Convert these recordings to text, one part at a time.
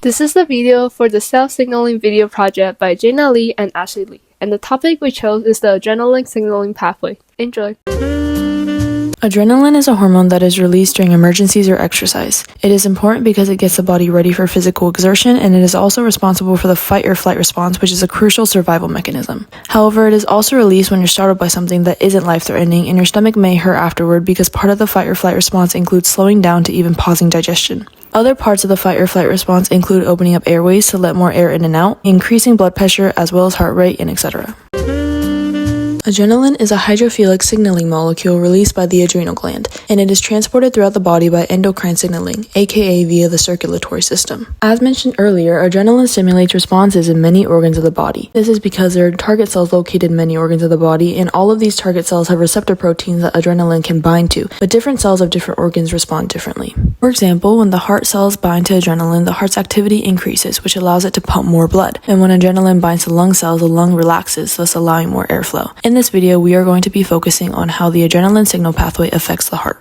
This is the video for the self-signaling video project by Jayna Lee and Ashley Lee, and the topic we chose is the adrenaline signaling pathway. Enjoy! Adrenaline is a hormone that is released during emergencies or exercise. It is important because it gets the body ready for physical exertion, and it is also responsible for the fight or flight response, which is a crucial survival mechanism. However, it is also released when you're startled by something that isn't life-threatening, and your stomach may hurt afterward because part of the fight or flight response includes slowing down to even pausing digestion. Other parts of the fight or flight response include opening up airways to let more air in and out, increasing blood pressure as well as heart rate, and etc. Adrenaline is a hydrophilic signaling molecule released by the adrenal gland, and it is transported throughout the body by endocrine signaling, aka via the circulatory system. As mentioned earlier, adrenaline stimulates responses in many organs of the body. This is because there are target cells located in many organs of the body, and all of these target cells have receptor proteins that adrenaline can bind to, but different cells of different organs respond differently. For example, when the heart cells bind to adrenaline, the heart's activity increases, which allows it to pump more blood, and when adrenaline binds to lung cells, the lung relaxes, thus allowing more airflow. In this video, we are going to be focusing on how the adrenaline signal pathway affects the heart.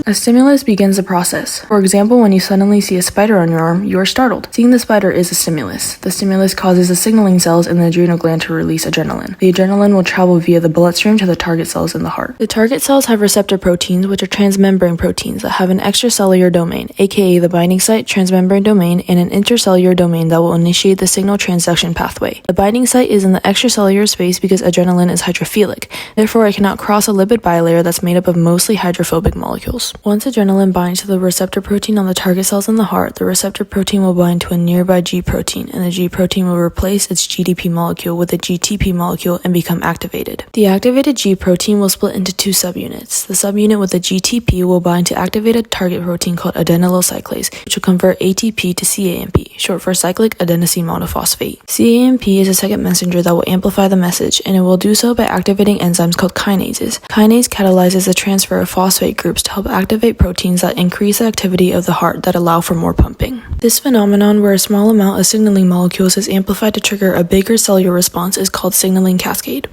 A stimulus begins the process. For example, when you suddenly see a spider on your arm, you are startled. Seeing the spider is a stimulus. The stimulus causes the signaling cells in the adrenal gland to release adrenaline. The adrenaline will travel via the bloodstream to the target cells in the heart. The target cells have receptor proteins, which are transmembrane proteins that have an extracellular domain, aka the binding site, transmembrane domain, and an intercellular domain that will initiate the signal transduction pathway. The binding site is in the extracellular space because adrenaline is hydrophilic. Therefore, it cannot cross a lipid bilayer that's made up of mostly hydrophobic molecules. Once adrenaline binds to the receptor protein on the target cells in the heart, the receptor protein will bind to a nearby G protein, and the G protein will replace its GDP molecule with a GTP molecule and become activated. The activated G protein will split into two subunits. The subunit with the GTP will bind to activated target protein called adenylyl cyclase, which will convert ATP to CAMP, short for cyclic adenosine monophosphate. CAMP is a second messenger that will amplify the message, and it will do so by activating enzymes called kinases. Kinase catalyzes the transfer of phosphate groups to help activate proteins that increase the activity of the heart that allow for more pumping. This phenomenon, where a small amount of signaling molecules is amplified to trigger a bigger cellular response, is called signaling cascade.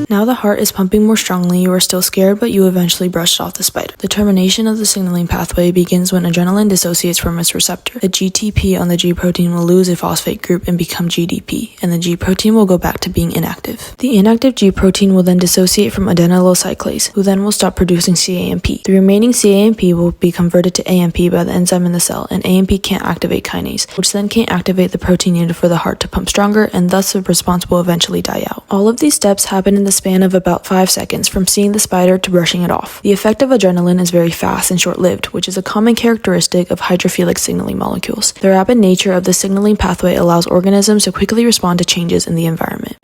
Now the heart is pumping more strongly, you are still scared, but you eventually brushed off the spider. The termination of the signaling pathway begins when adrenaline dissociates from its receptor. The GTP on the G protein will lose a phosphate group and become GDP, and the G protein will go back to being inactive. The inactive G protein will then dissociate from adenylyl cyclase, who then will stop producing CAMP. The remaining CAMP will be converted to AMP by the enzyme in the cell, and AMP can't activate kinase, which then can't activate the protein needed for the heart to pump stronger, and thus the response will eventually die out. All of these steps happen in the span of about 5 seconds from seeing the spider to brushing it off. The effect of adrenaline is very fast and short-lived, which is a common characteristic of hydrophilic signaling molecules. The rapid nature of the signaling pathway allows organisms to quickly respond to changes in the environment.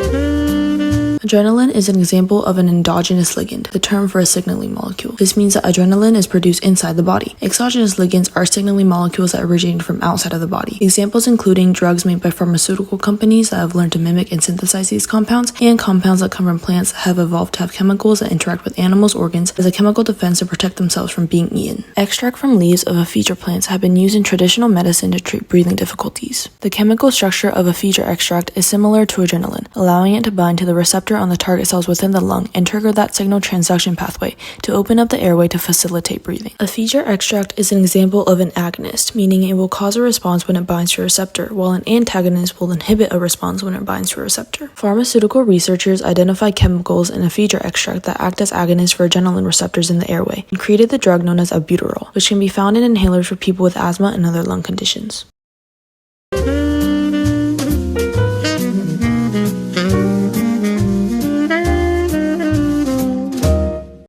Adrenaline is an example of an endogenous ligand, the term for a signaling molecule. This means that adrenaline is produced inside the body. Exogenous ligands are signaling molecules that originate from outside of the body. Examples including drugs made by pharmaceutical companies that have learned to mimic and synthesize these compounds, and compounds that come from plants that have evolved to have chemicals that interact with animals' organs as a chemical defense to protect themselves from being eaten. Extract from leaves of feature plants have been used in traditional medicine to treat breathing difficulties. The chemical structure of a feature extract is similar to adrenaline, allowing it to bind to the receptor on the target cells within the lung and trigger that signal transduction pathway to open up the airway to facilitate breathing. A feature extract is an example of an agonist, meaning it will cause a response when it binds to a receptor, while an antagonist will inhibit a response when it binds to a receptor. Pharmaceutical researchers identified chemicals in a feature extract that act as agonists for adrenaline receptors in the airway and created the drug known as albuterol, which can be found in inhalers for people with asthma and other lung conditions.